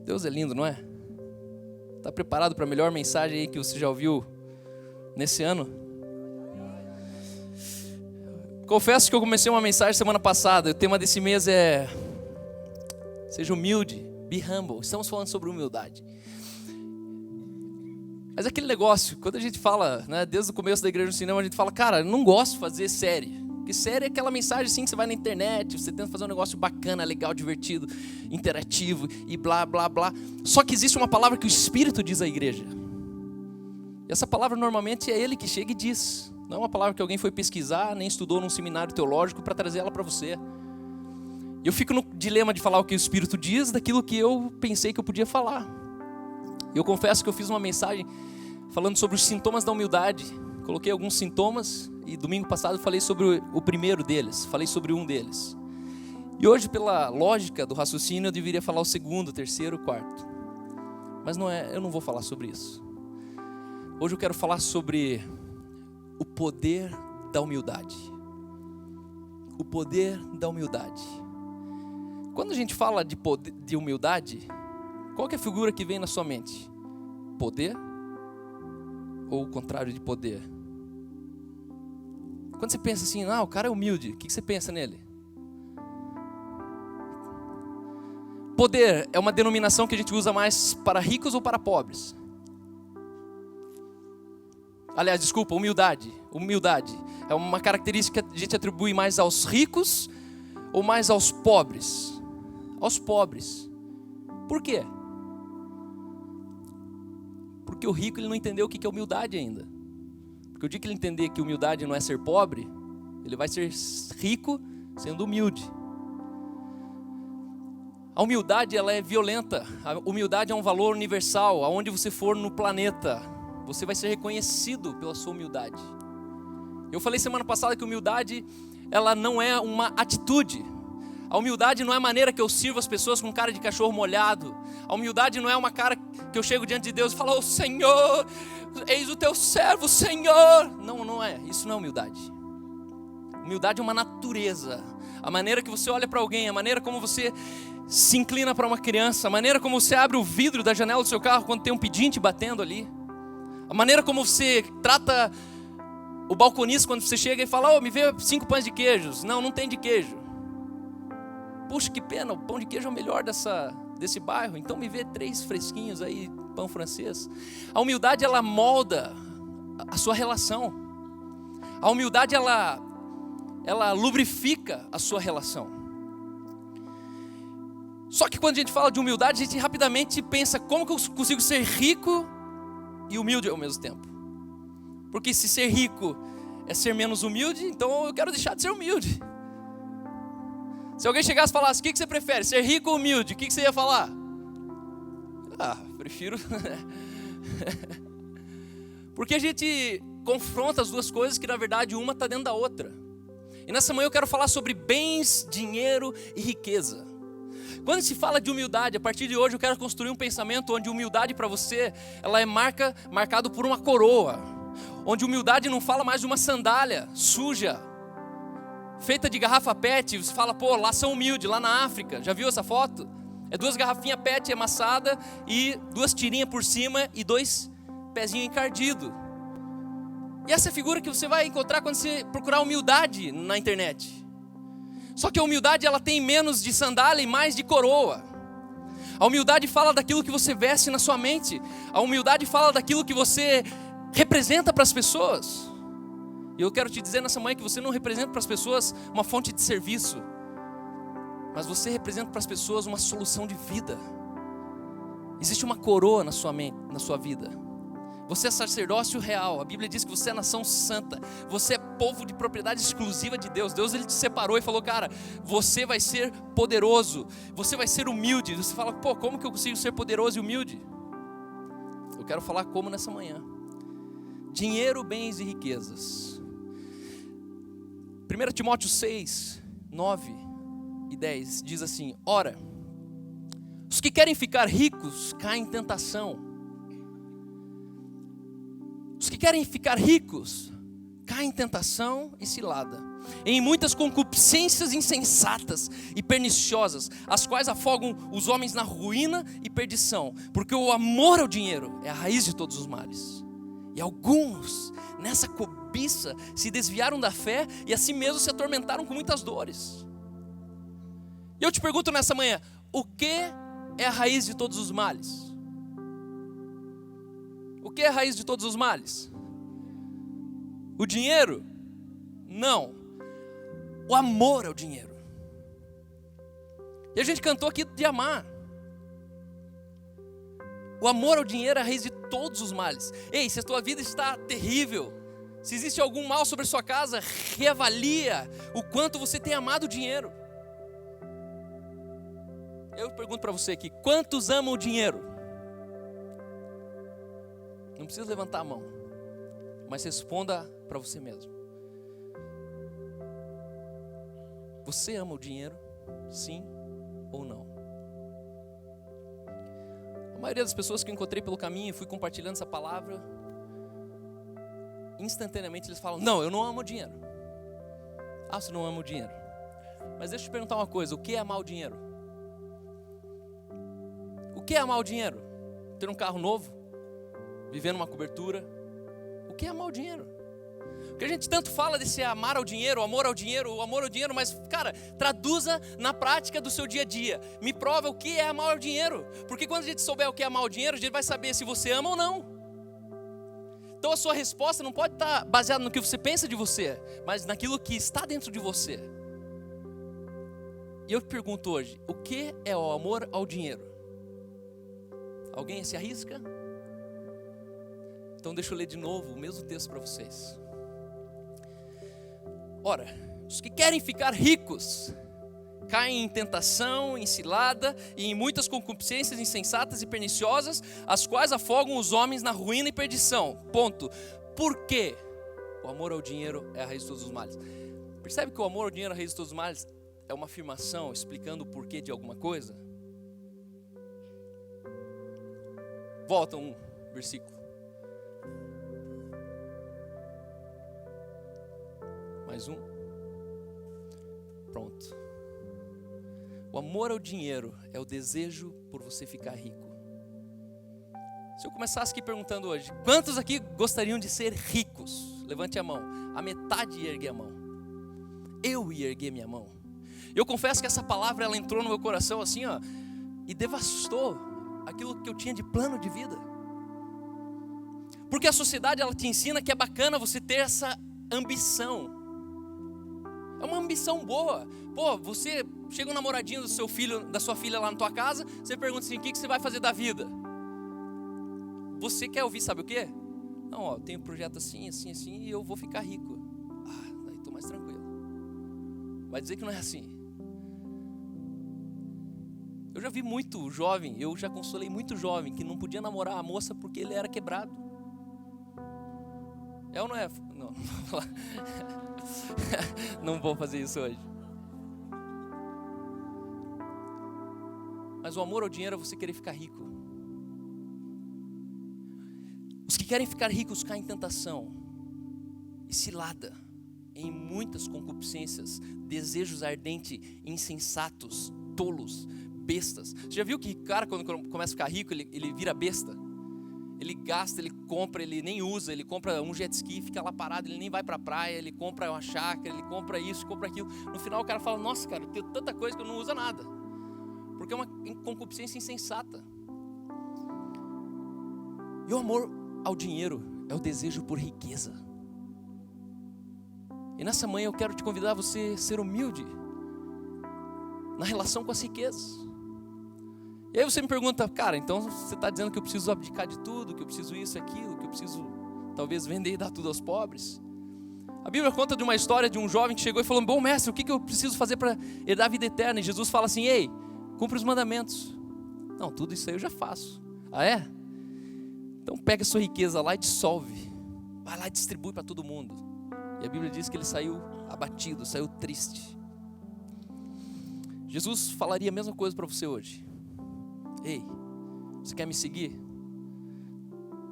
Deus é lindo, não é? Está preparado para a melhor mensagem aí que você já ouviu nesse ano? Confesso que eu comecei uma mensagem semana passada. O tema desse mês é: seja humilde, be humble. Estamos falando sobre humildade. Mas aquele negócio, quando a gente fala, né, desde o começo da Igreja no Cinema, a gente fala, cara, eu não gosto de fazer série. Porque série é aquela mensagem assim que você vai na internet, você tenta fazer um negócio bacana, legal, divertido, interativo e blá, blá, blá. Só que existe uma palavra que o Espírito diz à igreja. E essa palavra normalmente é Ele que chega e diz. Não é uma palavra que alguém foi pesquisar, nem estudou num seminário teológico para trazer ela para você. Eu fico no dilema de falar o que o Espírito diz daquilo que eu pensei que eu podia falar. Eu confesso que eu fiz uma mensagem falando sobre os sintomas da humildade. Coloquei alguns sintomas e domingo passado falei sobre o primeiro deles, falei sobre um deles. E hoje, pela lógica do raciocínio, eu deveria falar o segundo, terceiro, quarto. Mas não é, eu não vou falar sobre isso. Hoje eu quero falar sobre o poder da humildade. O poder da humildade. Quando a gente fala de poder, de humildade, qual que é a figura que vem na sua mente? Poder? Ou o contrário de poder? Quando você pensa assim, o cara é humilde, o que você pensa nele? Poder é uma denominação que a gente usa mais para ricos ou para pobres? Aliás, desculpa, humildade. Humildade é uma característica que a gente atribui mais aos ricos ou mais aos pobres? Aos pobres. Por quê? Porque o rico ele não entendeu o que é humildade ainda. Porque o dia que ele entender que humildade não é ser pobre, ele vai ser rico sendo humilde. A humildade ela é violenta. A humildade é um valor universal. Aonde você for no planeta, você vai ser reconhecido pela sua humildade. Eu falei semana passada que humildade ela não é uma atitude. A humildade não é a maneira que eu sirvo as pessoas com cara de cachorro molhado. A humildade não é uma cara que eu chego diante de Deus e falo, Senhor, eis o teu servo, Senhor. Não é, isso não é humildade. Humildade é uma natureza. A maneira que você olha para alguém, a maneira como você se inclina para uma criança, a maneira como você abre o vidro da janela do seu carro quando tem um pedinte batendo ali. A maneira como você trata o balconista quando você chega e fala, me vê 5 pães de queijos. Não tem de queijo. Puxa, que pena, o pão de queijo é o melhor desse bairro, então me vê 3 fresquinhos aí, pão francês. A humildade, ela molda a sua relação. A humildade, ela lubrifica a sua relação. Só que quando a gente fala de humildade, a gente rapidamente pensa, como que eu consigo ser rico e humilde ao mesmo tempo? Porque se ser rico é ser menos humilde, então eu quero deixar de ser humilde. Se alguém chegasse e falasse, o que você prefere, ser rico ou humilde? O que você ia falar? Prefiro... Porque a gente confronta as duas coisas que na verdade uma está dentro da outra. E nessa manhã eu quero falar sobre bens, dinheiro e riqueza. Quando se fala de humildade, a partir de hoje eu quero construir um pensamento onde humildade para você, ela é marcado por uma coroa. Onde humildade não fala mais de uma sandália suja, feita de garrafa PET, você fala, lá são humildes, lá na África, já viu essa foto? É 2 garrafinhas PET amassadas e 2 tirinhas por cima e 2 pezinhos encardidos. E essa é a figura que você vai encontrar quando você procurar humildade na internet. Só que a humildade ela tem menos de sandália e mais de coroa. A humildade fala daquilo que você veste na sua mente. A humildade fala daquilo que você representa para as pessoas. E eu quero te dizer nessa manhã que você não representa para as pessoas uma fonte de serviço, mas você representa para as pessoas uma solução de vida. Existe uma coroa na sua mente, na sua vida. Você é sacerdócio real. A Bíblia diz que você é nação santa. Você é povo de propriedade exclusiva de Deus. Deus ele te separou e falou, cara, você vai ser poderoso. Você vai ser humilde. Você fala, como que eu consigo ser poderoso e humilde? Eu quero falar como nessa manhã. Dinheiro, bens e riquezas. 1 Timóteo 6, 9 e 10 diz assim, ora, os que querem ficar ricos caem em tentação. Os que querem ficar ricos caem em tentação e cilada, em muitas concupiscências insensatas e perniciosas, as quais afogam os homens na ruína e perdição, porque o amor ao dinheiro é a raiz de todos os males. E alguns, nessa cobiça, se desviaram da fé e assim mesmo se atormentaram com muitas dores. E eu te pergunto nessa manhã, o que é a raiz de todos os males? O que é a raiz de todos os males? O dinheiro? Não. O amor ao dinheiro. E a gente cantou aqui de amar. O amor ao dinheiro é a raiz de todos os males. Ei, se a tua vida está terrível, se existe algum mal sobre a sua casa, reavalia o quanto você tem amado o dinheiro. Eu pergunto para você aqui, quantos amam o dinheiro? Não precisa levantar a mão, mas responda para você mesmo. Você ama o dinheiro? Sim ou não? A maioria das pessoas que eu encontrei pelo caminho e fui compartilhando essa palavra, instantaneamente eles falam, não, eu não amo o dinheiro. Ah, você não ama o dinheiro. Mas deixa eu te perguntar uma coisa, o que é amar o dinheiro? O que é amar o dinheiro? Ter um carro novo? Viver numa cobertura? O que é amar o dinheiro? Porque a gente tanto fala desse amar ao dinheiro, o amor ao dinheiro, o amor ao dinheiro, mas, cara, traduza na prática do seu dia a dia. Me prova o que é amar ao dinheiro. Porque quando a gente souber o que é amar ao dinheiro, a gente vai saber se você ama ou não. Então a sua resposta não pode estar baseada no que você pensa de você, mas naquilo que está dentro de você. E eu te pergunto hoje, o que é o amor ao dinheiro? Alguém se arrisca? Então deixa eu ler de novo o mesmo texto para vocês. Ora, os que querem ficar ricos caem em tentação, em cilada e em muitas concupiscências insensatas e perniciosas, as quais afogam os homens na ruína e perdição. Ponto. Por quê? O amor ao dinheiro é a raiz de todos os males. Percebe que o amor ao dinheiro é a raiz de todos os males? É uma afirmação explicando o porquê de alguma coisa? Volta um versículo. Mais um. Pronto. O amor ao dinheiro é o desejo por você ficar rico. Se eu começasse aqui perguntando hoje, quantos aqui gostariam de ser ricos? Levante a mão. A metade ia erguer a mão. Eu ia erguer minha mão. Eu confesso que essa palavra ela entrou no meu coração assim, ó, e devastou aquilo que eu tinha de plano de vida. Porque a sociedade ela te ensina que é bacana você ter essa ambição. É uma ambição boa. Pô, você chega um namoradinho do seu filho, da sua filha lá na tua casa, você pergunta assim, o que você vai fazer da vida? Você quer ouvir, sabe o quê? Não, ó, eu tenho um projeto assim, assim, assim, e eu vou ficar rico. Ah, daí estou mais tranquilo. Vai dizer que não é assim. Eu já vi muito jovem, eu já consolei muito jovem que não podia namorar a moça porque ele era quebrado. É ou não é? Não, não vou falar. Não vou fazer isso hoje. Mas o amor ao dinheiro é você querer ficar rico. Os que querem ficar ricos caem em tentação e cilada, em muitas concupiscências, desejos ardentes, insensatos, tolos, bestas. Você já viu que cara quando começa a ficar rico, ele vira besta? Ele gasta, ele compra, ele nem usa, ele compra um jet ski, fica lá parado, ele nem vai pra praia, ele compra uma chácara, ele compra isso, compra aquilo. No final o cara fala, nossa cara, eu tenho tanta coisa que eu não uso nada. Porque é uma concupiscência insensata. E o amor ao dinheiro é o desejo por riqueza. E nessa manhã eu quero te convidar a você ser humilde na relação com as riquezas. E aí você me pergunta, cara, então você está dizendo que eu preciso abdicar de tudo, que eu preciso isso e aquilo, que eu preciso talvez vender e dar tudo aos pobres? A Bíblia conta de uma história de um jovem que chegou e falou, bom mestre, o que eu preciso fazer para herdar a vida eterna? E Jesus fala assim, ei, cumpre os mandamentos. Não, tudo isso aí eu já faço. Ah é? Então pega a sua riqueza lá e dissolve. Vai lá e distribui para todo mundo. E a Bíblia diz que ele saiu abatido, saiu triste. Jesus falaria a mesma coisa para você hoje. Ei, você quer me seguir?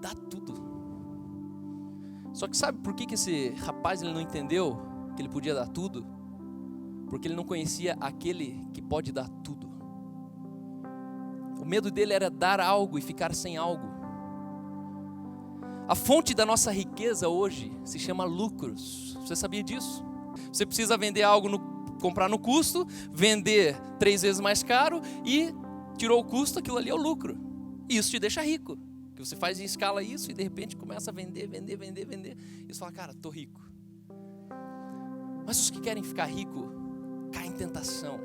Dá tudo. Só que sabe por que esse rapaz ele não entendeu que ele podia dar tudo? Porque ele não conhecia aquele que pode dar tudo. O medo dele era dar algo e ficar sem algo. A fonte da nossa riqueza hoje se chama lucros. Você sabia disso? Você precisa vender algo, comprar no custo, vender 3 vezes mais caro e tirou o custo, aquilo ali é o lucro. E isso te deixa rico. Que você faz em escala isso e de repente começa a vender. E você fala, cara, estou rico. Mas os que querem ficar rico, caem em tentação.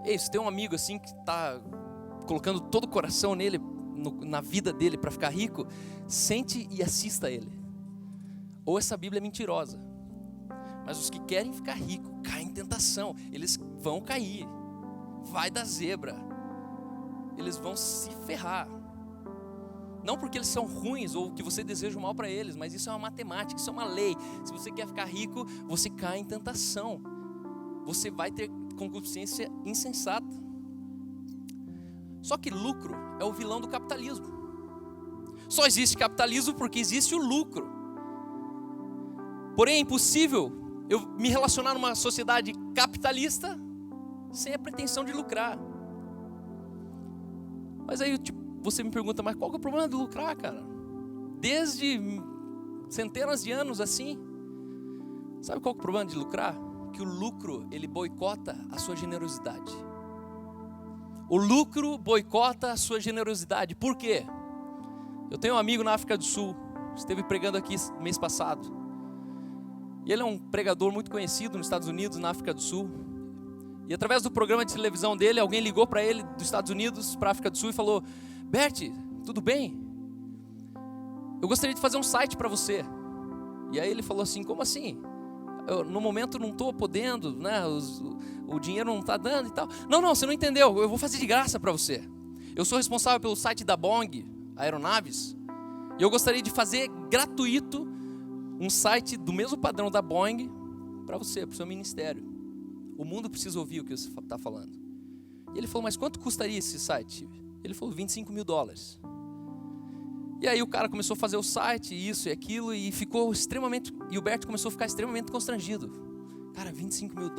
Ei, você tem um amigo assim que está colocando todo o coração nele, na vida dele para ficar rico, sente e assista ele. Ou essa Bíblia é mentirosa. Mas os que querem ficar rico, caem em tentação. Eles vão cair. Vai dar zebra. Eles vão se ferrar. Não porque eles são ruins ou que você deseja o mal para eles, mas isso é uma matemática, isso é uma lei. Se você quer ficar rico, você cai em tentação. Você vai ter concupiscência insensata. Só que lucro é o vilão do capitalismo. Só existe capitalismo porque existe o lucro. Porém é impossível eu me relacionar numa sociedade capitalista sem a pretensão de lucrar. Mas aí você me pergunta, mas qual que é o problema de lucrar, cara? Desde centenas de anos assim. Sabe qual que é o problema de lucrar? Que o lucro, ele boicota a sua generosidade. O lucro boicota a sua generosidade. Por quê? Eu tenho um amigo na África do Sul, esteve pregando aqui mês passado. E ele é um pregador muito conhecido nos Estados Unidos, na África do Sul. E através do programa de televisão dele, alguém ligou para ele dos Estados Unidos para a África do Sul e falou: Bert, tudo bem? Eu gostaria de fazer um site para você. E aí ele falou assim, como assim? Eu, no momento não estou podendo, né? O dinheiro não está dando e tal. Não, você não entendeu, eu vou fazer de graça para você. Eu sou responsável pelo site da Boeing Aeronaves. E eu gostaria de fazer gratuito um site do mesmo padrão da Boeing para você, para o seu ministério. O mundo precisa ouvir o que você está falando. E ele falou, mas quanto custaria esse site? Ele falou, $25 mil. E aí o cara começou a fazer o site, isso e aquilo, e ficou extremamente... E o Bert começou a ficar extremamente constrangido. Cara, $25 mil.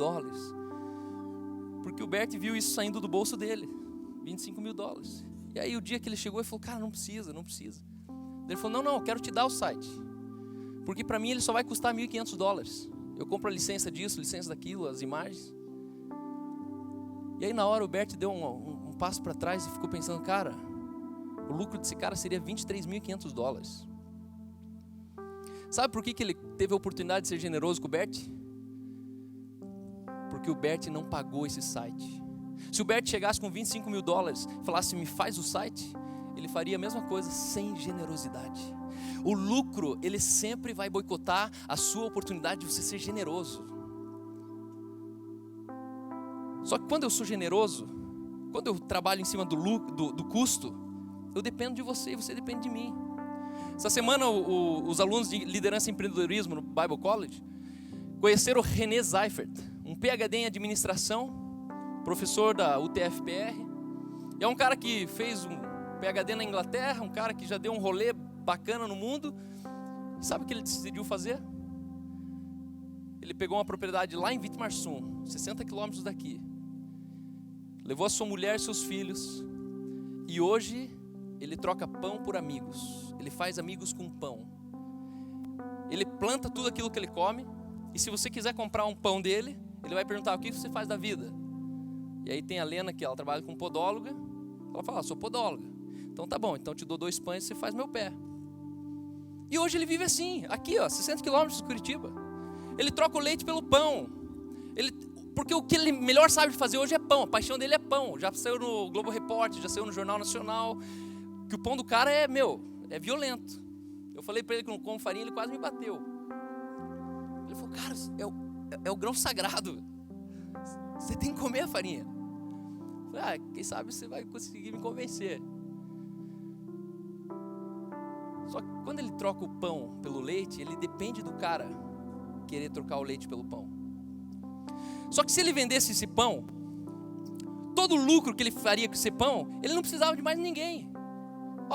Porque o Bert viu isso saindo do bolso dele. $25 mil. E aí o dia que ele chegou, ele falou, cara, não precisa. Ele falou, não, eu quero te dar o site. Porque para mim ele só vai custar $1.500. Eu compro a licença disso, licença daquilo, as imagens. E aí na hora o Bert deu um passo para trás e ficou pensando, cara, o lucro desse cara seria $23.500. Sabe por que ele teve a oportunidade de ser generoso com o Bert? Porque o Bert não pagou esse site. Se o Bert chegasse com $25 mil e falasse, me faz o site, ele faria a mesma coisa sem generosidade. O lucro, ele sempre vai boicotar a sua oportunidade de você ser generoso. Só que quando eu sou generoso, quando eu trabalho em cima do custo, eu dependo de você e você depende de mim. Essa semana os alunos de liderança e empreendedorismo no Bible College conheceram o René Seifert, um PhD em administração, professor da UTFPR. E é um cara que fez um PhD na Inglaterra, um cara que já deu um rolê bacana no mundo. E sabe o que ele decidiu fazer? Ele pegou uma propriedade lá em Witmarsum, 60 quilômetros daqui. Levou a sua mulher e seus filhos. E hoje ele troca pão por amigos. Ele faz amigos com pão. Ele planta tudo aquilo que ele come. E se você quiser comprar um pão dele, ele vai perguntar, o que você faz da vida? E aí tem a Lena, que ela trabalha com podóloga. Ela fala, sou podóloga. Então tá bom, então eu te dou 2 pães e você faz meu pé. E hoje ele vive assim, aqui 60 quilômetros de Curitiba. Ele troca o leite pelo pão. Porque o que ele melhor sabe fazer hoje é pão. A paixão dele é pão. Já saiu no Globo Repórter, já saiu no Jornal Nacional. Que o pão do cara é violento. Eu falei para ele que não come farinha, ele quase me bateu. Ele falou, cara, é o grão sagrado. Você tem que comer a farinha. Eu falei, quem sabe você vai conseguir me convencer. Só que quando ele troca o pão pelo leite, ele depende do cara querer trocar o leite pelo pão. Só que se ele vendesse esse pão, todo o lucro que ele faria com esse pão, ele não precisava de mais ninguém.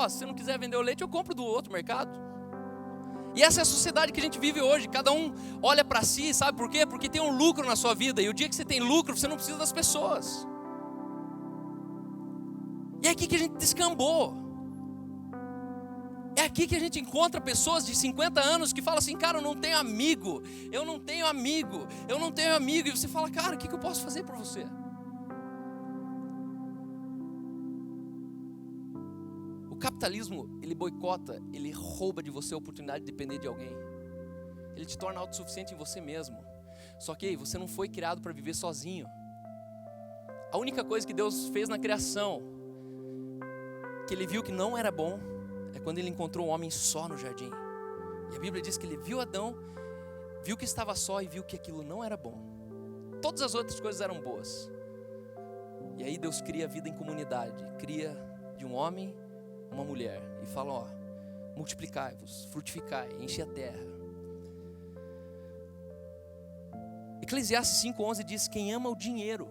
Se você não quiser vender o leite, eu compro do outro mercado. E essa é a sociedade que a gente vive hoje. Cada um olha para si, sabe por quê? Porque tem um lucro na sua vida. E o dia que você tem lucro, você não precisa das pessoas. E é aqui que a gente descambou. É aqui que a gente encontra pessoas de 50 anos que falam assim: cara, eu não tenho amigo. Eu não tenho amigo. Eu não tenho amigo. E você fala: cara, o que eu posso fazer por você? O capitalismo, ele boicota, ele rouba de você a oportunidade de depender de alguém. Ele te torna autossuficiente em você mesmo. Só que você não foi criado para viver sozinho. A única coisa que Deus fez na criação, que Ele viu que não era bom, é quando Ele encontrou o homem só no jardim. E a Bíblia diz que Ele viu Adão, viu que estava só e viu que aquilo não era bom. Todas as outras coisas eram boas. E aí Deus cria a vida em comunidade, cria de um homem uma mulher, e fala: ó, multiplicai-vos, frutificai, enche a terra. Eclesiastes 5:11 diz: quem ama o dinheiro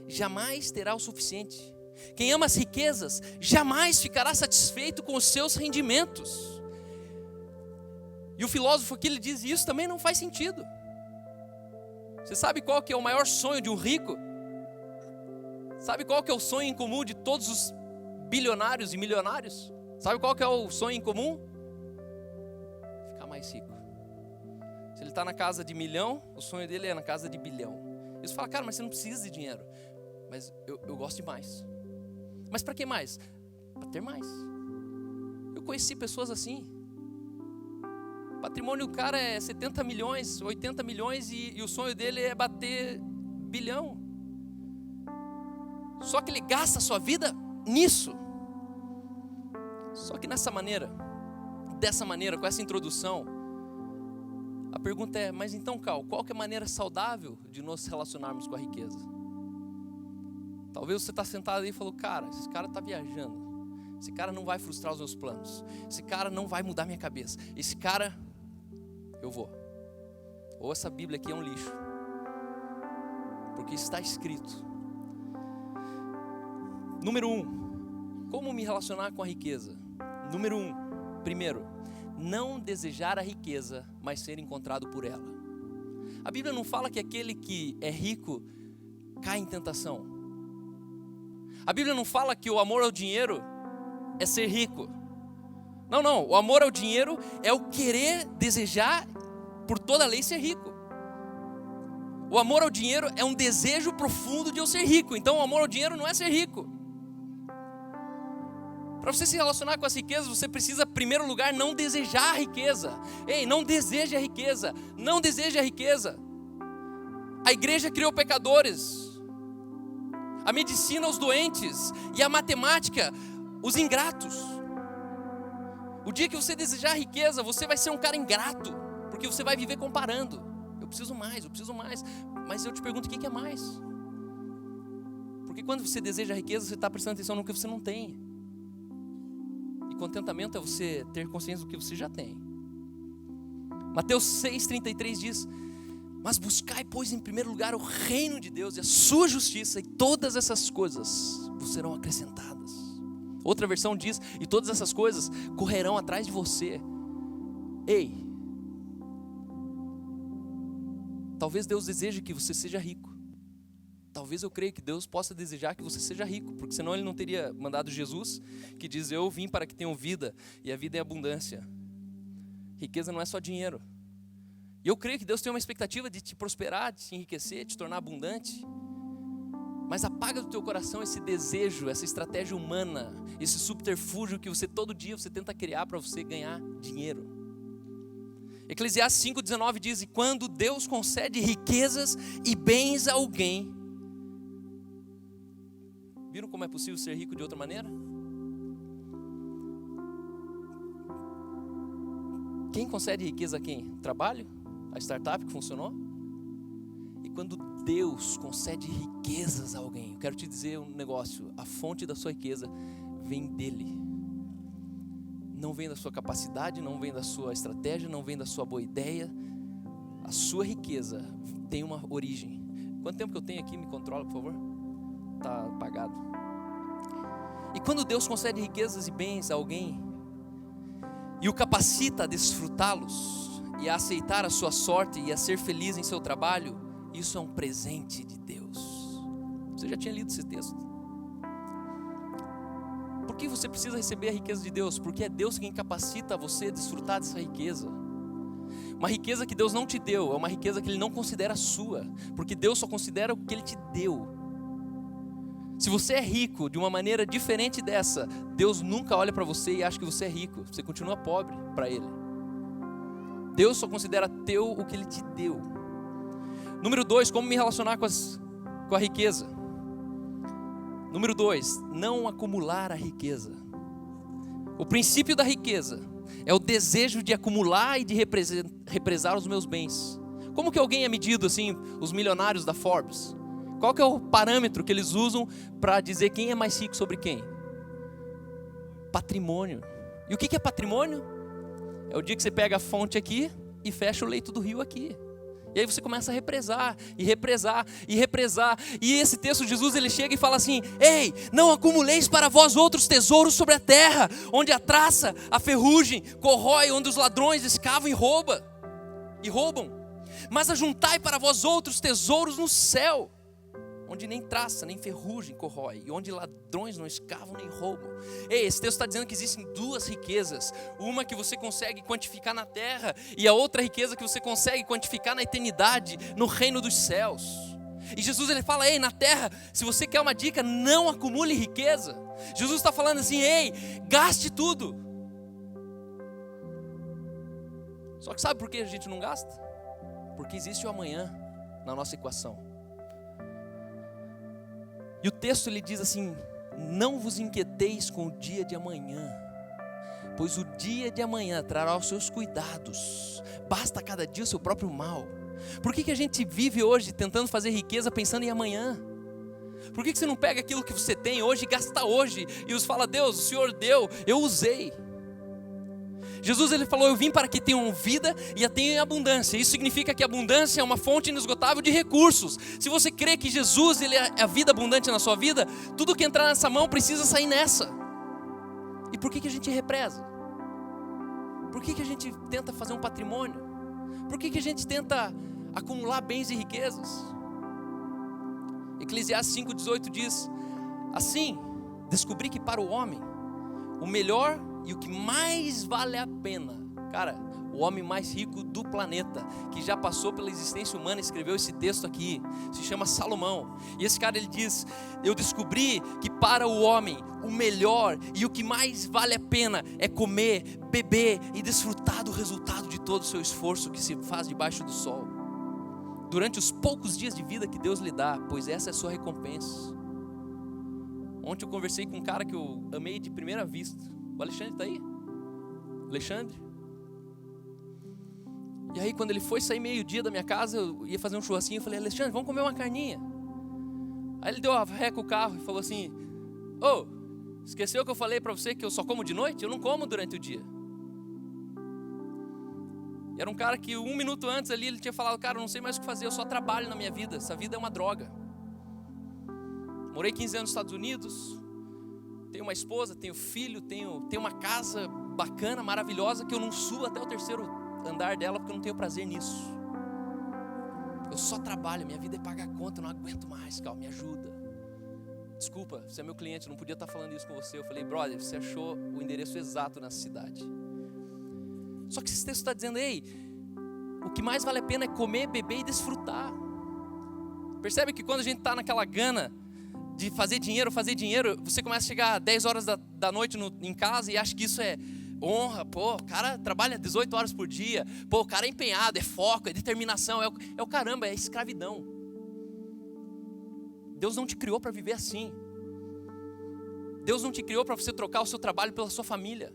jamais terá o suficiente. Quem ama as riquezas jamais ficará satisfeito com os seus rendimentos. E o filósofo aqui, ele diz: isso também não faz sentido. Você sabe qual que é o maior sonho de um rico? Sabe qual que é o sonho em comum de todos os bilionários e milionários? Sabe qual que é o sonho em comum? Ficar mais rico. Se ele está na casa de 1 milhão, o sonho dele é na casa de 1 bilhão. E você fala: cara, mas você não precisa de dinheiro. Mas eu gosto de mais. Mas para que mais? Para ter mais. Eu conheci pessoas assim. O patrimônio do cara é 70 milhões, 80 milhões e o sonho dele é bater bilhão. Só que ele gasta a sua vida nisso. Só que dessa maneira, com essa introdução, a pergunta é: mas então, Cal, qual que é a maneira saudável de nos relacionarmos com a riqueza? Talvez você está sentado aí e falou: cara, esse cara está viajando. Esse cara não vai frustrar os meus planos. Esse cara não vai mudar minha cabeça. Esse cara, eu vou. Ou essa Bíblia aqui é um lixo. Porque está escrito. Número 1, como me relacionar com a riqueza? Número 1, primeiro, não desejar a riqueza, mas ser encontrado por ela. A Bíblia não fala que aquele que é rico cai em tentação. A Bíblia não fala que o amor ao dinheiro é ser rico. Não, o amor ao dinheiro é o querer, desejar, por toda a lei, ser rico. O amor ao dinheiro é um desejo profundo de eu ser rico. Então o amor ao dinheiro não é ser rico. Para você se relacionar com as riquezas, você precisa, em primeiro lugar, não desejar a riqueza. Ei, não deseje a riqueza. Não deseje a riqueza. A igreja criou pecadores. A medicina, os doentes. E a matemática, os ingratos. O dia que você desejar a riqueza, você vai ser um cara ingrato. Porque você vai viver comparando. Eu preciso mais. Mas eu te pergunto, o que é mais? Porque quando você deseja a riqueza, você está prestando atenção no que você não tem. Contentamento é você ter consciência do que você já tem. Mateus 6,33 diz: mas buscai, pois, em primeiro lugar o reino de Deus e a sua justiça, e todas essas coisas vos serão acrescentadas. Outra versão diz: e todas essas coisas correrão atrás de você. Ei, talvez Deus deseje que você seja rico. Talvez eu creia que Deus possa desejar que você seja rico, porque senão Ele não teria mandado Jesus, que diz: eu vim para que tenham vida, e a vida é abundância. Riqueza não é só dinheiro. E eu creio que Deus tem uma expectativa de te prosperar, de te enriquecer, de te tornar abundante. Mas apaga do teu coração esse desejo, essa estratégia humana, esse subterfúgio que você todo dia você tenta criar para você ganhar dinheiro. Eclesiastes 5,19 diz: e quando Deus concede riquezas e bens a alguém. Viram como é possível ser rico de outra maneira? Quem concede riqueza a quem? Trabalho? A startup que funcionou? E quando Deus concede riquezas a alguém, eu quero te dizer um negócio: a fonte da sua riqueza vem dele. Não vem da sua capacidade, não vem da sua estratégia, não vem da sua boa ideia. A sua riqueza tem uma origem. Quanto tempo que eu tenho aqui? Me controla, por favor. Está apagado. E quando Deus concede riquezas e bens a alguém, e o capacita a desfrutá-los e a aceitar a sua sorte e a ser feliz em seu trabalho, isso é um presente de Deus. Você já tinha lido esse texto? Por que você precisa receber a riqueza de Deus? Porque é Deus quem capacita você a desfrutar dessa riqueza. Uma riqueza que Deus não te deu, é uma riqueza que Ele não considera sua, porque Deus só considera o que Ele te deu. Se você é rico de uma maneira diferente dessa, Deus nunca olha para você e acha que você é rico, você continua pobre para Ele. Deus só considera teu o que Ele te deu. Número 2, como me relacionar com a riqueza? Número 2, não acumular a riqueza. O princípio da riqueza é o desejo de acumular e de represar os meus bens. Como que alguém é medido assim, os milionários da Forbes? Qual que é o parâmetro que eles usam para dizer quem é mais rico sobre quem? Patrimônio. E o que é patrimônio? É o dia que você pega a fonte aqui e fecha o leito do rio aqui. E aí você começa a represar, e represar, e represar. E esse texto, Jesus, ele chega e fala assim: ei, não acumuleis para vós outros tesouros sobre a terra, onde a traça, a ferrugem, corrói, onde os ladrões escavam e roubam. Mas ajuntai para vós outros tesouros no céu, onde nem traça, nem ferrugem corrói, e onde ladrões não escavam nem roubam. Ei, esse texto está dizendo que existem duas riquezas. Uma que você consegue quantificar na terra, e a outra riqueza que você consegue quantificar na eternidade, no reino dos céus. E Jesus, ele fala: ei, na terra, se você quer uma dica, não acumule riqueza. Jesus está falando assim: ei, gaste tudo. Só que sabe por que a gente não gasta? Porque existe o amanhã na nossa equação. E o texto ele diz assim: não vos inquieteis com o dia de amanhã, pois o dia de amanhã trará os seus cuidados, basta cada dia o seu próprio mal. Por que a gente vive hoje tentando fazer riqueza pensando em amanhã? Por que você não pega aquilo que você tem hoje e gasta hoje, e os fala: Deus, o Senhor deu, eu usei. Jesus, ele falou: eu vim para que tenham vida e a tenham em abundância. Isso significa que a abundância é uma fonte inesgotável de recursos. Se você crê que Jesus, ele é a vida abundante na sua vida, tudo que entrar nessa mão precisa sair nessa. E por que a gente represa? Por que a gente tenta fazer um patrimônio? Por que a gente tenta acumular bens e riquezas? Eclesiastes 5,18 diz: assim, descobri que para o homem o melhor e o que mais vale a pena, cara, o homem mais rico do planeta, que já passou pela existência humana, escreveu esse texto aqui, se chama Salomão. E esse cara, ele diz: eu descobri que para o homem o melhor e o que mais vale a pena é comer, beber e desfrutar do resultado de todo o seu esforço que se faz debaixo do sol, durante os poucos dias de vida que Deus lhe dá, pois essa é a sua recompensa. Ontem eu conversei com um cara que eu amei de primeira vista. O Alexandre está aí? Alexandre? E aí quando ele foi sair meio-dia da minha casa, eu ia fazer um churrasquinho, eu falei: Alexandre, vamos comer uma carninha. Aí ele deu a ré com o carro e falou assim: ô, esqueceu que eu falei para você que eu só como de noite? Eu não como durante o dia. E era um cara que 1 minuto antes ali, ele tinha falado: cara, eu não sei mais o que fazer, eu só trabalho na minha vida, essa vida é uma droga. Morei 15 anos nos Estados Unidos, tenho uma esposa, tenho filho, tenho uma casa bacana, maravilhosa, que eu não subo até o 3º andar dela porque eu não tenho prazer nisso. Eu só trabalho, minha vida é pagar conta, eu não aguento mais, calma, me ajuda. Desculpa, você é meu cliente, eu não podia estar falando isso com você. Eu falei: brother, você achou o endereço exato nessa cidade. Só que esse texto está dizendo: ei, o que mais vale a pena é comer, beber e desfrutar. Percebe que quando a gente está naquela gana de fazer dinheiro, você começa a chegar 10 horas da noite em casa e acha que isso é honra. Pô, o cara trabalha 18 horas por dia. Pô, o cara é empenhado, é foco, é determinação, é o caramba, é escravidão. Deus não te criou para viver assim. Deus não te criou para você trocar o seu trabalho pela sua família.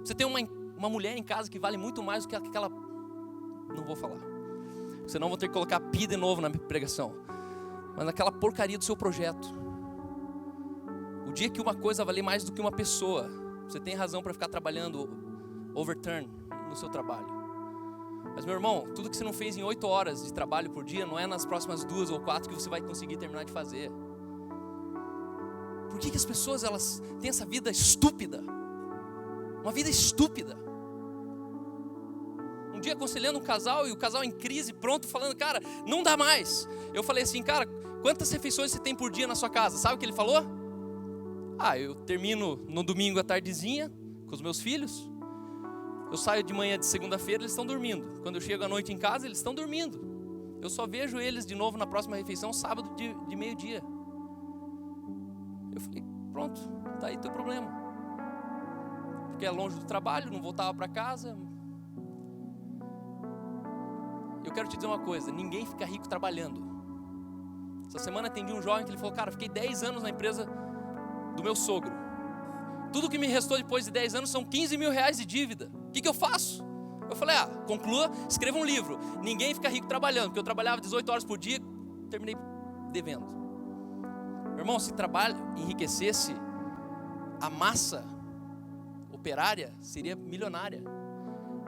Você tem uma mulher em casa que vale muito mais do que aquela... Não vou falar, senão vou ter que colocar pi de novo na minha pregação. Mas naquela porcaria do seu projeto. O dia que uma coisa valer mais do que uma pessoa, você tem razão para ficar trabalhando overturn no seu trabalho. Mas, meu irmão, tudo que você não fez em 8 horas de trabalho por dia, não é nas próximas 2 ou 4 que você vai conseguir terminar de fazer. Por que as pessoas, elas têm essa vida estúpida? Uma vida estúpida. Um dia aconselhando um casal, e o casal em crise, pronto, falando, cara, não dá mais. Eu falei assim, cara, quantas refeições você tem por dia na sua casa? Sabe o que ele falou? Eu termino no domingo à tardezinha com os meus filhos. Eu saio de manhã de segunda-feira, eles estão dormindo. Quando eu chego à noite em casa, eles estão dormindo. Eu só vejo eles de novo na próxima refeição, sábado de meio-dia. Eu falei, pronto, tá aí teu problema. Porque é longe do trabalho, não voltava para casa. Eu quero te dizer uma coisa, ninguém fica rico trabalhando. Essa semana atendi um jovem que ele falou, cara, fiquei 10 anos na empresa do meu sogro. Tudo que me restou depois de 10 anos são 15 mil reais de dívida. O que eu faço? Eu falei, conclua, escreva um livro. Ninguém fica rico trabalhando, porque eu trabalhava 18 horas por dia, terminei devendo. Meu irmão, se trabalho enriquecesse, a massa operária seria milionária.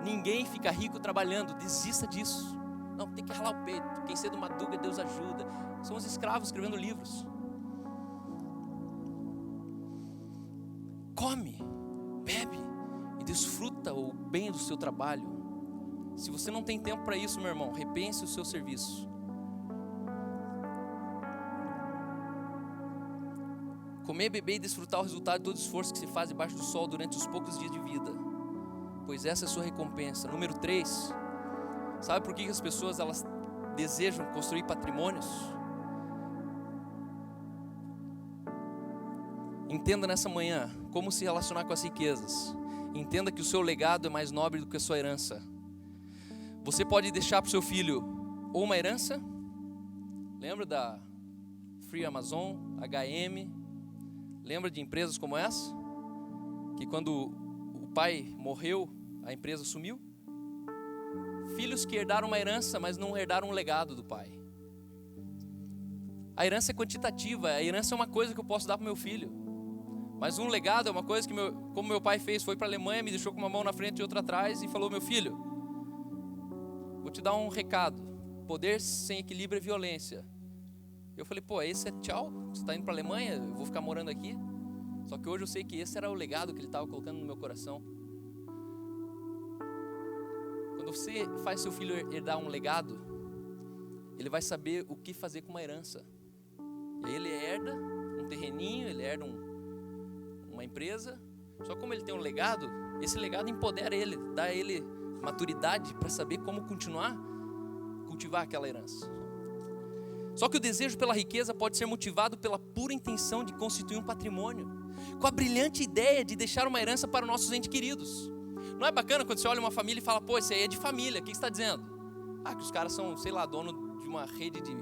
Ninguém fica rico trabalhando, desista disso. Não, tem que ralar o peito. Quem cedo madruga, Deus ajuda. São os escravos escrevendo livros. Come, bebe e desfruta o bem do seu trabalho. Se você não tem tempo para isso, meu irmão, repense o seu serviço. Comer, beber e desfrutar o resultado de todo o esforço que se faz debaixo do sol durante os poucos dias de vida, pois essa é a sua recompensa. Número 3, sabe por que as pessoas elas desejam construir patrimônios? Entenda nessa manhã como se relacionar com as riquezas. Entenda que o seu legado é mais nobre do que a sua herança. Você pode deixar para o seu filho ou uma herança, lembra da Free Amazon, HM, lembra de empresas como essa? Que quando o pai morreu, a empresa sumiu. Filhos que herdaram uma herança, mas não herdaram um legado do pai. A herança é quantitativa, a herança é uma coisa que eu posso dar para o meu filho. Mas um legado é uma coisa que, como meu pai fez, foi para a Alemanha, me deixou com uma mão na frente e outra atrás e falou, meu filho, vou te dar um recado, poder sem equilíbrio é violência. Eu falei, esse é tchau, você está indo para a Alemanha, eu vou ficar morando aqui. Só que hoje eu sei que esse era o legado que ele estava colocando no meu coração. Quando você faz seu filho herdar um legado, ele vai saber o que fazer com uma herança. E aí ele herda um terreninho, ele herda uma empresa. Só como ele tem um legado, esse legado empodera ele, dá a ele maturidade para saber como continuar cultivar aquela herança. Só que o desejo pela riqueza pode ser motivado pela pura intenção de constituir um patrimônio, com a brilhante ideia de deixar uma herança para os nossos entes queridos. Não é bacana quando você olha uma família e fala, esse aí é de família, o que você está dizendo? Que os caras são, dono de uma rede de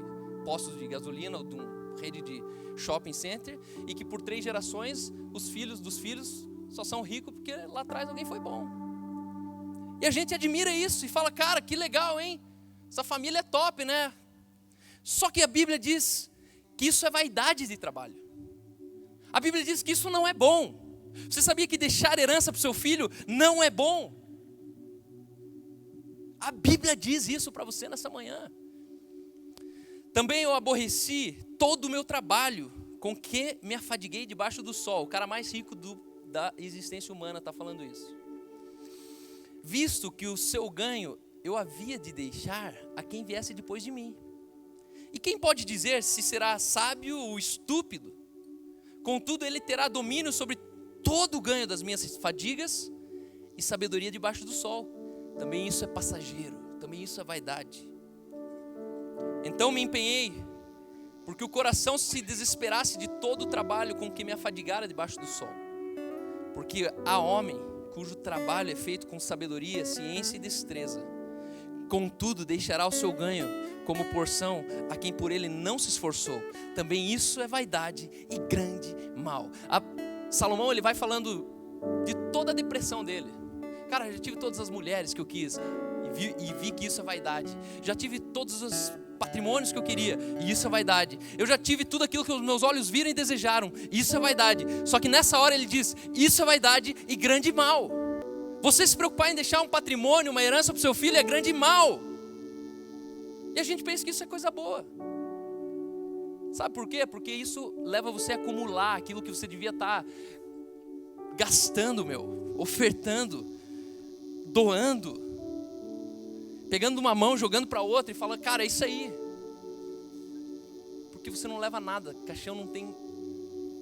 postos de gasolina, ou de uma rede de shopping center, e que por 3 gerações, os filhos dos filhos só são ricos porque lá atrás alguém foi bom. E a gente admira isso e fala, cara, que legal, hein? Essa família é top, né? Só que a Bíblia diz que isso é vaidade de trabalho. A Bíblia diz que isso não é bom. Você sabia que deixar herança para o seu filho não é bom? A Bíblia diz isso para você nessa manhã. Também eu aborreci todo o meu trabalho com que me afadiguei debaixo do sol. O cara mais rico da existência humana está falando isso. Visto que o seu ganho eu havia de deixar a quem viesse depois de mim. E quem pode dizer se será sábio ou estúpido? Contudo, ele terá domínio sobre todo o ganho das minhas fadigas e sabedoria debaixo do sol. Também isso é passageiro, também isso é vaidade. Então me empenhei, porque o coração se desesperasse de todo o trabalho com que me afadigara debaixo do sol. Porque há homem cujo trabalho é feito com sabedoria, ciência e destreza. Contudo, deixará o seu ganho como porção a quem por ele não se esforçou. Também isso é vaidade e grande mal. Salomão, ele vai falando de toda a depressão dele. Cara, eu já tive todas as mulheres que eu quis e vi que isso é vaidade. Já tive todos os patrimônios que eu queria e isso é vaidade. Eu já tive tudo aquilo que os meus olhos viram e desejaram. Isso é vaidade. Só que nessa hora ele diz, isso é vaidade e grande mal. Você se preocupar em deixar um patrimônio, uma herança para o seu filho é grande mal. E a gente pensa que isso é coisa boa. Sabe por quê? Porque isso leva você a acumular aquilo que você devia estar gastando, ofertando, doando. pegando uma mão, jogando para outra e falando, cara, é isso aí. Porque você não leva nada, caixão não tem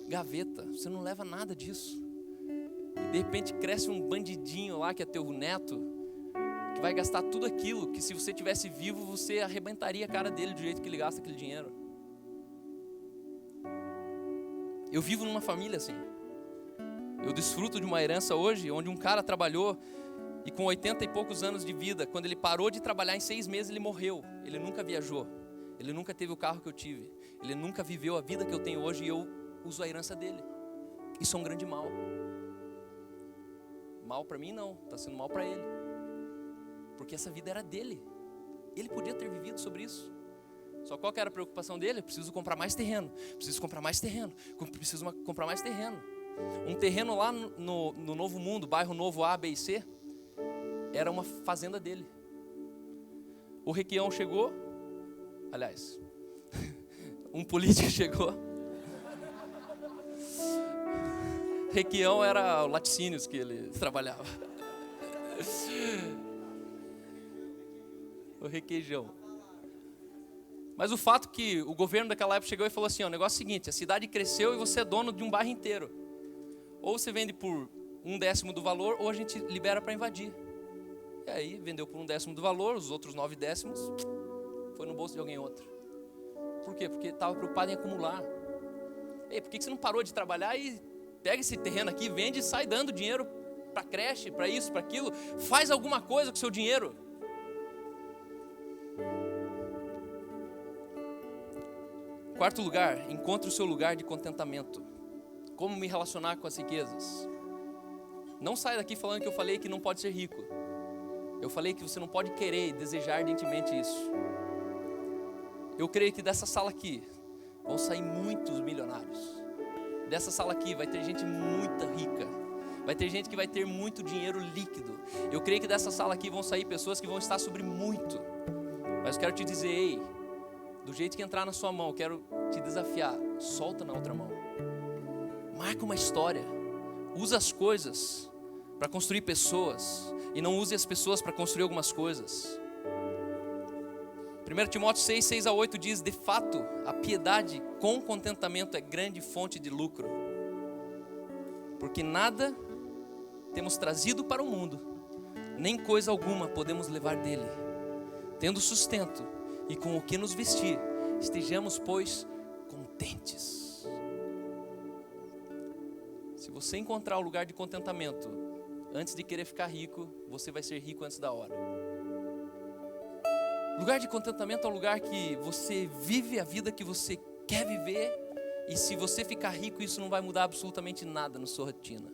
gaveta, você não leva nada disso. E de repente cresce um bandidinho lá que é teu neto, que vai gastar tudo aquilo que se você tivesse vivo, você arrebentaria a cara dele do jeito que ele gasta aquele dinheiro. Eu vivo numa família assim. Eu desfruto de uma herança hoje, onde um cara trabalhou e com 80 e poucos anos de vida, quando ele parou de trabalhar em 6 meses, ele morreu. Ele nunca viajou, ele nunca teve o carro que eu tive, ele nunca viveu a vida que eu tenho hoje e eu uso a herança dele. Isso é um grande mal. Mal para mim não, está sendo mal para ele. Porque essa vida era dele. Ele podia ter vivido sobre isso. Só qual que era a preocupação dele? Eu preciso comprar mais terreno, preciso comprar mais terreno, preciso comprar mais terreno. Um terreno lá no Novo Mundo, bairro Novo A, B e C, era uma fazenda dele. O Requião chegou, aliás, um político chegou. Requião era o laticínios que ele trabalhava. O requeijão. Mas o fato que o governo daquela época chegou e falou assim, ó, o negócio é o seguinte, a cidade cresceu e você é dono de um bairro inteiro. Ou você vende por 1/10 do valor, ou a gente libera para invadir. E aí vendeu por 1/10 do valor, os outros 9/10 foi no bolso de alguém outro. Por quê? Porque estava preocupado em acumular. Ei, por que você não parou de trabalhar e pega esse terreno aqui, vende e sai dando dinheiro para creche, para isso, para aquilo? Faz alguma coisa com o seu dinheiro. Quarto lugar, encontre o seu lugar de contentamento. Como me relacionar com as riquezas? Não saia daqui falando que eu falei que não pode ser rico. Eu falei que você não pode querer e desejar ardentemente isso. Eu creio que dessa sala aqui vão sair muitos milionários. Dessa sala aqui vai ter gente muito rica. Vai ter gente que vai ter muito dinheiro líquido. Eu creio que dessa sala aqui vão sair pessoas que vão estar sobre muito. Mas eu quero te dizer, ei, do jeito que entrar na sua mão, eu quero te desafiar, solta na outra mão. Marca uma história. Usa as coisas para construir pessoas e não use as pessoas para construir algumas coisas. 1 Timóteo 6, 6-8 diz, de fato, a piedade com contentamento é grande fonte de lucro. Porque nada temos trazido para o mundo, nem coisa alguma podemos levar dele. Tendo sustento e com o que nos vestir, estejamos, pois, contentes. Se você encontrar o lugar de contentamento, antes de querer ficar rico, você vai ser rico antes da hora. Lugar de contentamento é um lugar que você vive a vida que você quer viver, e se você ficar rico, isso não vai mudar absolutamente nada na sua rotina.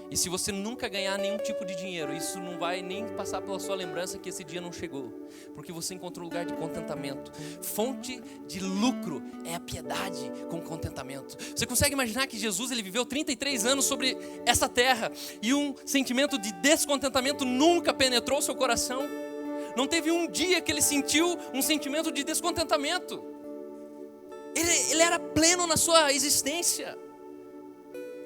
E se você nunca ganhar nenhum tipo de dinheiro, isso não vai nem passar pela sua lembrança que esse dia não chegou, porque você encontrou um lugar de contentamento. Fonte de lucro é a piedade com contentamento. Você consegue imaginar que Jesus, ele viveu 33 anos sobre essa terra e um sentimento de descontentamento nunca penetrou seu coração? Não teve um dia que ele sentiu um sentimento de descontentamento. Ele era pleno na sua existência.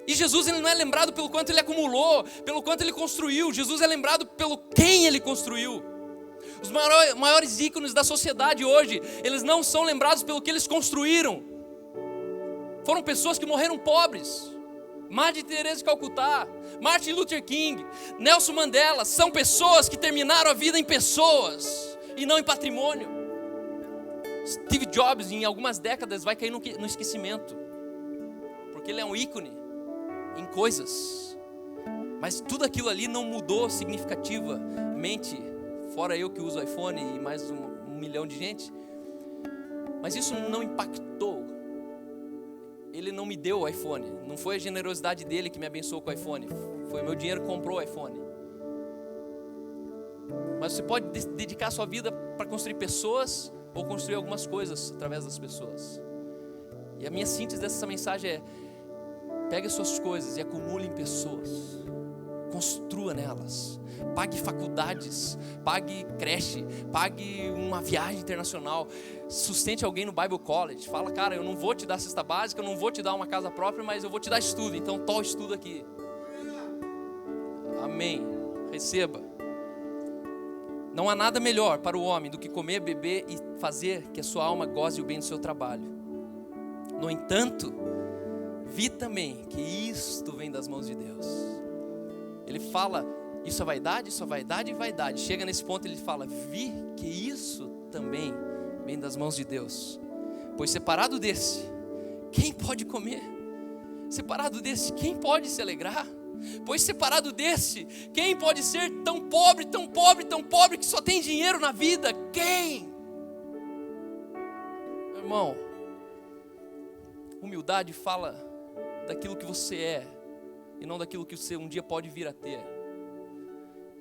E Jesus, ele não é lembrado pelo quanto ele acumulou, pelo quanto ele construiu. Jesus é lembrado pelo quem ele construiu. Os maiores ícones da sociedade hoje, eles não são lembrados pelo que eles construíram. Foram pessoas que morreram pobres. Madre Teresa de Calcutá, Martin Luther King, Nelson Mandela, são pessoas que terminaram a vida em pessoas e não em patrimônio. Steve Jobs, em algumas décadas, vai cair no esquecimento, porque ele é um ícone em coisas, mas tudo aquilo ali não mudou significativamente, fora eu que uso iPhone e mais um milhão de gente, mas isso não impactou. Ele não me deu o iPhone, não foi a generosidade dele que me abençoou com o iPhone, foi o meu dinheiro que comprou o iPhone. Mas você pode dedicar a sua vida para construir pessoas ou construir algumas coisas através das pessoas. E a minha síntese dessa mensagem é: pegue as suas coisas e acumule em pessoas, construa nelas, pague faculdades, pague creche, pague uma viagem internacional, sustente alguém no Bible College. Fala, cara, eu não vou te dar cesta básica, eu não vou te dar uma casa própria, mas eu vou te dar estudo, então toma estudo aqui. Amém, receba. Não há nada melhor para o homem do que comer, beber e fazer que a sua alma goze o bem do seu trabalho. No entanto, vi também que isto vem das mãos de Deus. Ele fala, isso é vaidade e vaidade. Chega nesse ponto ele fala, vi que isso também vem das mãos de Deus. Pois separado desse, quem pode comer? Separado desse, quem pode se alegrar? Pois separado desse, quem pode ser tão pobre, tão pobre, tão pobre que só tem dinheiro na vida? Quem? Meu irmão, humildade fala daquilo que você é e não daquilo que você um dia pode vir a ter.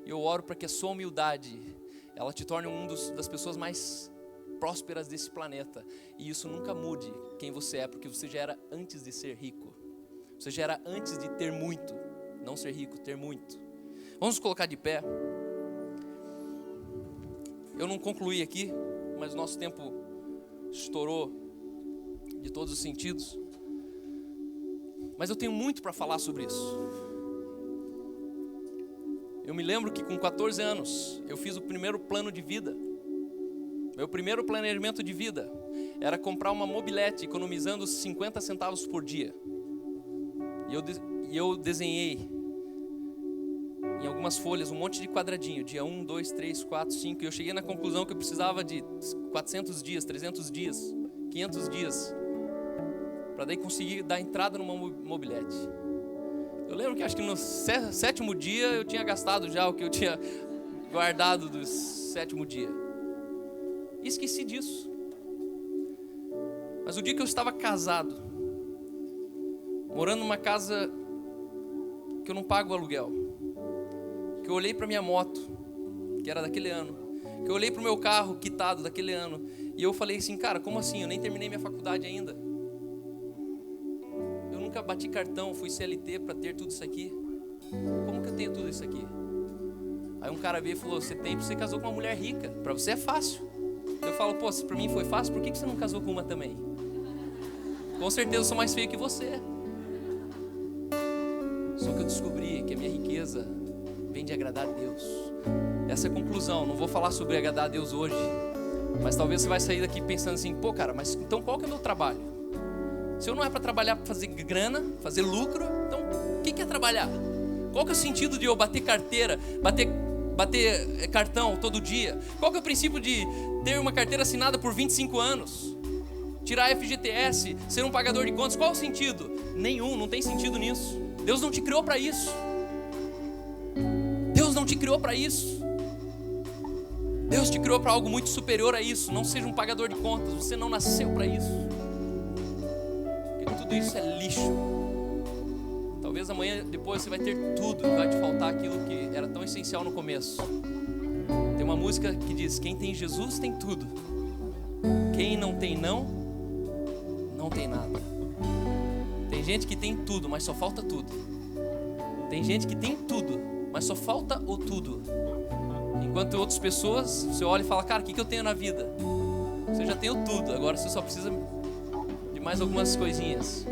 Eu oro para que a sua humildade, ela te torne das pessoas mais prósperas desse planeta. E isso nunca mude quem você é, porque você já era antes de ser rico. Você já era antes de ter muito. Não ser rico, ter muito. Vamos nos colocar de pé. Eu não concluí aqui, mas o nosso tempo estourou de todos os sentidos. Mas eu tenho muito para falar sobre isso. Eu me lembro que com 14 anos eu fiz o primeiro plano de vida. Meu primeiro planejamento de vida era comprar uma mobilete economizando 50 centavos por dia. E eu desenhei em algumas folhas um monte de quadradinho, dia 1, 2, 3, 4, 5. E eu cheguei na conclusão que eu precisava de 400 dias, 300 dias, 500 dias para daí conseguir dar entrada numa mobilete. Eu lembro que acho que no 7º dia eu tinha gastado já o que eu tinha guardado do 7º dia. E esqueci disso. Mas o dia que eu estava casado, morando numa casa que eu não pago aluguel, que eu olhei para minha moto, que era daquele ano, que eu olhei para o meu carro quitado daquele ano, e eu falei assim, cara, como assim? Eu nem terminei minha faculdade ainda. Eu nunca bati cartão, fui CLT para ter tudo isso aqui. Como que eu tenho tudo isso aqui? Aí um cara veio e falou, você tem porque você casou com uma mulher rica, para você é fácil. Eu falo, pô, se para mim foi fácil, por que você não casou com uma também? Com certeza eu sou mais feio que você. Só que eu descobri que a minha riqueza vem de agradar a Deus. Essa é a conclusão. Não vou falar sobre agradar a Deus hoje, mas talvez você vai sair daqui pensando assim, pô cara, mas então qual que é o meu trabalho? Se eu não é para trabalhar para fazer grana, fazer lucro, então o que é trabalhar? Qual que é o sentido de eu bater carteira, bater cartão todo dia? Qual que é o princípio de ter uma carteira assinada por 25 anos? Tirar FGTS, ser um pagador de contas, qual é o sentido? Nenhum, não tem sentido nisso. Deus não te criou para isso. Deus não te criou para isso. Deus te criou para algo muito superior a isso. Não seja um pagador de contas, você não nasceu para isso. Porque tudo isso é lixo. Talvez amanhã, depois você vai ter tudo e vai te faltar aquilo que era tão essencial no começo. Tem uma música que diz, quem tem Jesus tem tudo. Quem não tem não tem nada. Tem gente que tem tudo, mas só falta tudo. Tem gente que tem tudo, mas só falta o tudo. Enquanto outras pessoas, você olha e fala, cara, o que eu tenho na vida? Você já tem o tudo, agora você só precisa de mais algumas coisinhas.